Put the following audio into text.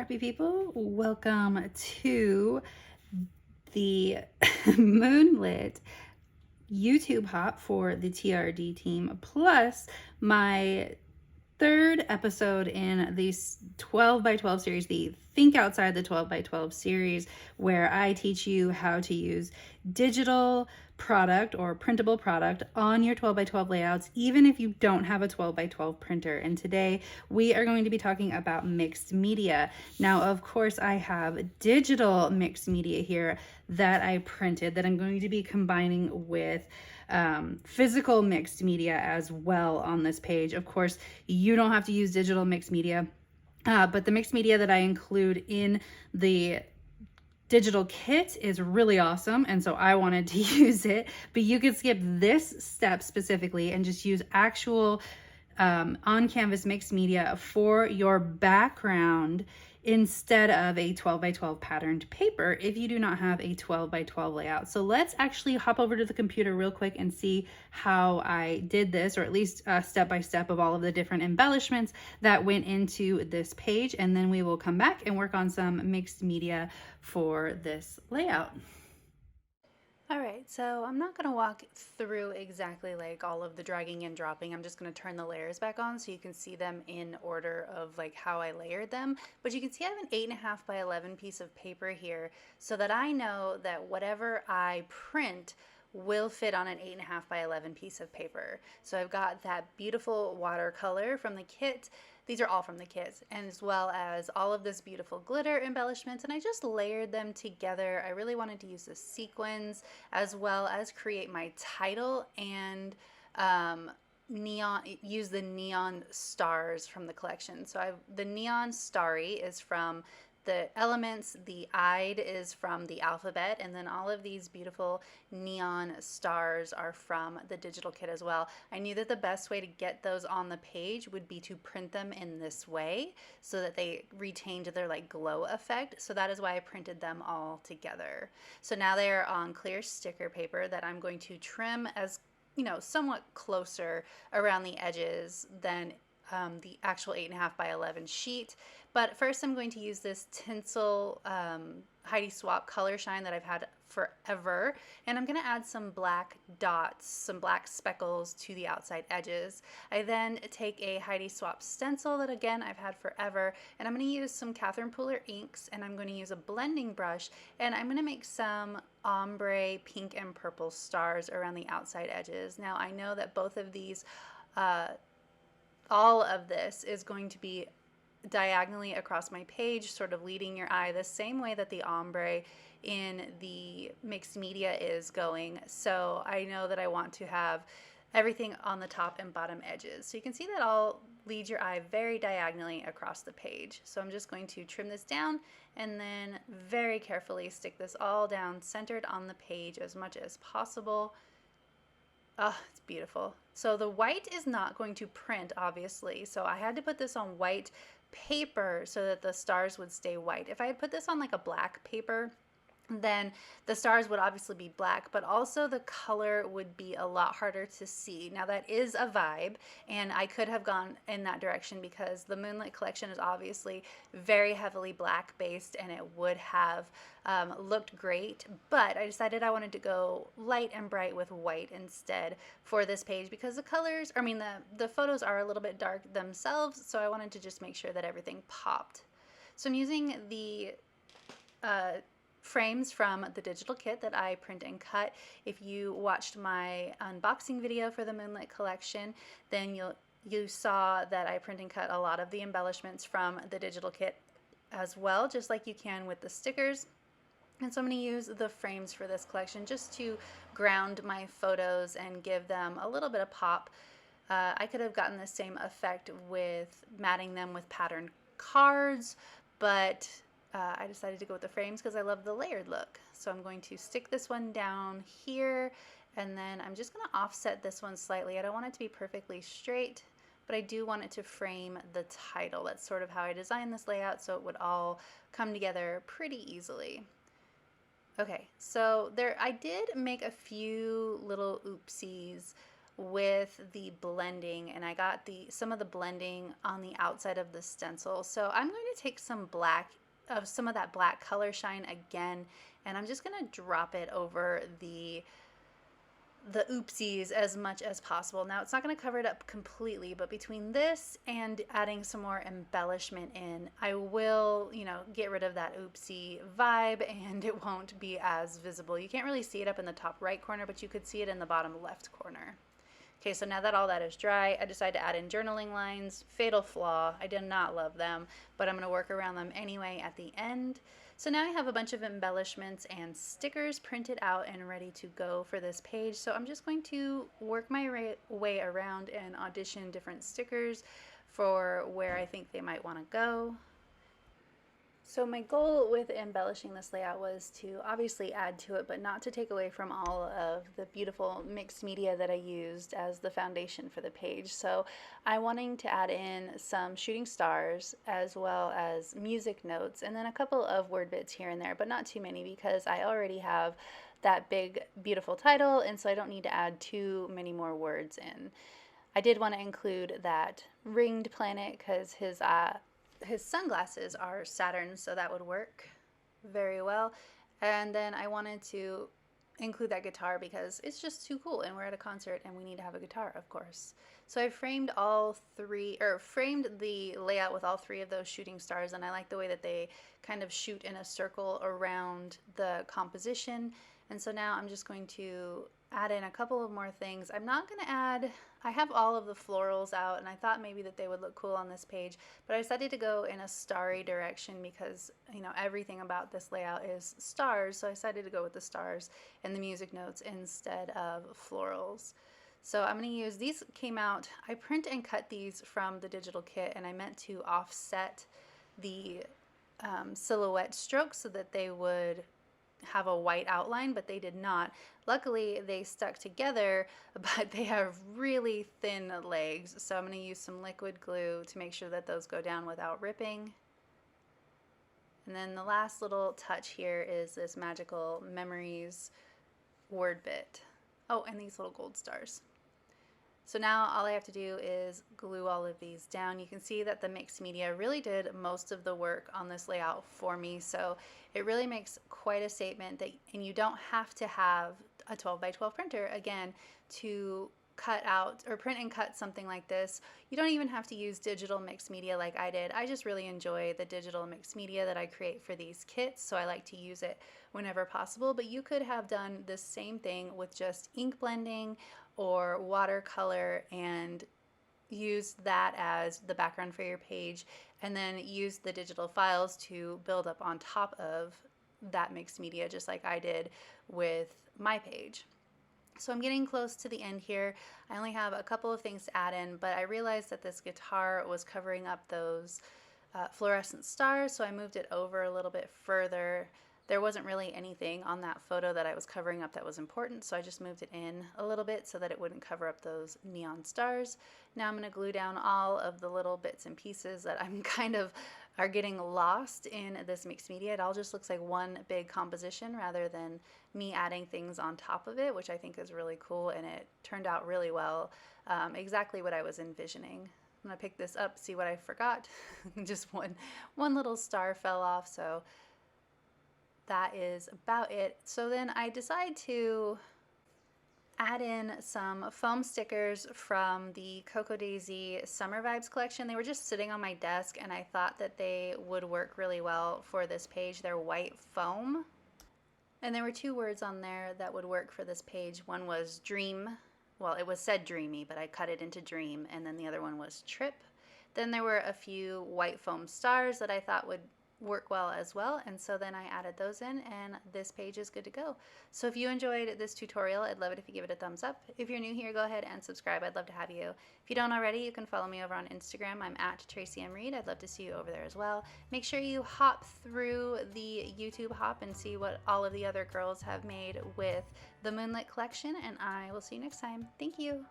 happy people. Welcome to the Moonlit YouTube Hop for the TRD team, plus my third episode in the 12 by 12 series, the Think Outside the 12 by 12 series, where I teach you how to use digital product or printable product on your 12 by 12 layouts, even if you don't have a 12 by 12 printer. And today we are going to be talking about mixed media. Now, of course, I have digital mixed media here that I printed that I'm going to be combining with physical mixed media as well on this page. Of course, you don't have to use digital mixed media, but the mixed media that I include in the digital kit is really awesome, and so I wanted to use it. But you could skip this step specifically and just use actual on canvas mixed media for your background instead of a 12 by 12 patterned paper if you do not have a 12 by 12 layout. So let's actually hop over to the computer real quick and see how I did this, or at least step by step of all of the different embellishments that went into this page, and then we will come back and work on some mixed media for this layout. All right, so I'm not going to walk through exactly like all of the dragging and dropping. I'm just going to turn the layers back on so you can see them in order of like how I layered them. But you can see I have an 8.5 by 11 piece of paper here so that I know that whatever I print will fit on an 8.5 by 11 piece of paper. So I've got that beautiful watercolor from the kit. These are all from the kit, and as well as all of this beautiful glitter embellishments, and I just layered them together. I really wanted to use the sequins as well as create my title and use the neon stars from the collection. So the neon starry is from the elements, the I'd is from the alphabet, and then all of these beautiful neon stars are from the digital kit as well. I knew that the best way to get those on the page would be to print them in this way so that they retained their like glow effect. So that is why I printed them all together. So now they are on clear sticker paper that I'm going to trim as, you know, somewhat closer around the edges than the actual 8.5 by 11 sheet. But first I'm going to use this tinsel Heidi Swapp color shine that I've had forever, and I'm going to add some black dots, some black speckles to the outside edges. I then take a Heidi Swapp stencil that again I've had forever, and I'm going to use some Catherine Pooler inks, and I'm going to use a blending brush, and I'm going to make some ombre pink and purple stars around the outside edges. Now I know that both of these all of this is going to be diagonally across my page, sort of leading your eye the same way that the ombre in the mixed media is going. So I know that I want to have everything on the top and bottom edges. So you can see that I'll lead your eye very diagonally across the page. So I'm just going to trim this down and then very carefully stick this all down centered on the page as much as possible. Oh, it's beautiful. So the white is not going to print, obviously. So I had to put this on white paper so that the stars would stay white. If I had put this on like a black paper, then the stars would obviously be black, but also the color would be a lot harder to see. Now that is a vibe, and I could have gone in that direction because the Moonlit collection is obviously very heavily black based, and it would have looked great, but I decided I wanted to go light and bright with white instead for this page because the colors, I mean the photos are a little bit dark themselves, so I wanted to just make sure that everything popped. So I'm using the frames from the digital kit that I print and cut. If you watched my unboxing video for the Moonlit collection, then you saw that I print and cut a lot of the embellishments from the digital kit as well, just like you can with the stickers. And so I'm going to use the frames for this collection just to ground my photos and give them a little bit of pop. I could have gotten the same effect with matting them with patterned cards, but I decided to go with the frames because I love the layered look. So I'm going to stick this one down here, and then I'm just going to offset this one slightly. I don't want it to be perfectly straight, but I do want it to frame the title. That's sort of how I designed this layout, so it would all come together pretty easily. Okay, so I did make a few little oopsies with the blending, and I got some of the blending on the outside of the stencil. So I'm going to take some some of that black color shine again, and I'm just going to drop it over the oopsies as much as possible. Now it's not going to cover it up completely, but between this and adding some more embellishment in, I will, get rid of that oopsie vibe, and it won't be as visible. You can't really see it up in the top right corner, but you could see it in the bottom left corner. Okay, so now that all that is dry, I decided to add in journaling lines. Fatal flaw, I did not love them, but I'm going to work around them anyway at the end. So now I have a bunch of embellishments and stickers printed out and ready to go for this page. So I'm just going to work my way around and audition different stickers for where I think they might want to go. So my goal with embellishing this layout was to obviously add to it, but not to take away from all of the beautiful mixed media that I used as the foundation for the page. So I wanting to add in some shooting stars as well as music notes, and then a couple of word bits here and there, but not too many because I already have that big beautiful title, and so I don't need to add too many more words in. I did want to include that ringed planet because his sunglasses are Saturn, so that would work very well. And then I wanted to include that guitar because it's just too cool, and we're at a concert and we need to have a guitar, of course. So I framed framed the layout with all three of those shooting stars, and I like the way that they kind of shoot in a circle around the composition. And so now I'm just going to add in a couple of more things. I'm not going to add, I have all of the florals out, and I thought maybe that they would look cool on this page, but I decided to go in a starry direction because, everything about this layout is stars, so I decided to go with the stars and the music notes instead of florals. So I'm going to use, these came out, I print and cut these from the digital kit, and I meant to offset the silhouette strokes so that they would have a white outline, but they did not. Luckily, they stuck together, but they have really thin legs, so I'm going to use some liquid glue to make sure that those go down without ripping. And then the last little touch here is this magical memories word bit. Oh, and these little gold stars. So now all I have to do is glue all of these down. You can see that the mixed media really did most of the work on this layout for me, so it really makes quite a statement and you don't have to have a 12 by 12 printer, again, to cut out or print and cut something like this. You don't even have to use digital mixed media like I did. I just really enjoy the digital mixed media that I create for these kits, so I like to use it whenever possible, but you could have done the same thing with just ink blending or watercolor and use that as the background for your page, and then use the digital files to build up on top of that mixed media, just like I did with my page. So I'm getting close to the end here. I only have a couple of things to add in, but I realized that this guitar was covering up those fluorescent stars, so I moved it over a little bit further. There wasn't really anything on that photo that I was covering up that was important, so I just moved it in a little bit so that it wouldn't cover up those neon stars. Now I'm going to glue down all of the little bits and pieces that I'm kind of are getting lost in this mixed media. It all just looks like one big composition rather than me adding things on top of it, which I think is really cool, and it turned out really well, exactly what I was envisioning. I'm going to pick this up, see what I forgot. Just one little star fell off, so that is about it. So then I decide to add in some foam stickers from the Cocoa Daisy Summer Vibes collection. They were just sitting on my desk, and I thought that they would work really well for this page. They're white foam, and there were two words on there that would work for this page. One was dream. Well, it was said dreamy, but I cut it into dream, and then the other one was trip. Then there were a few white foam stars that I thought would work well as well, and so then I added those in, and this page is good to go. So if you enjoyed this tutorial, I'd love it if you give it a thumbs up. If you're new here, go ahead and subscribe. I'd love to have you. If you don't already, you can follow me over on Instagram. I'm at Traci M. Reed. I'd love to see you over there as well. Make sure you hop through the YouTube hop and see what all of the other girls have made with the Moonlit collection, and I will see you next time. Thank you.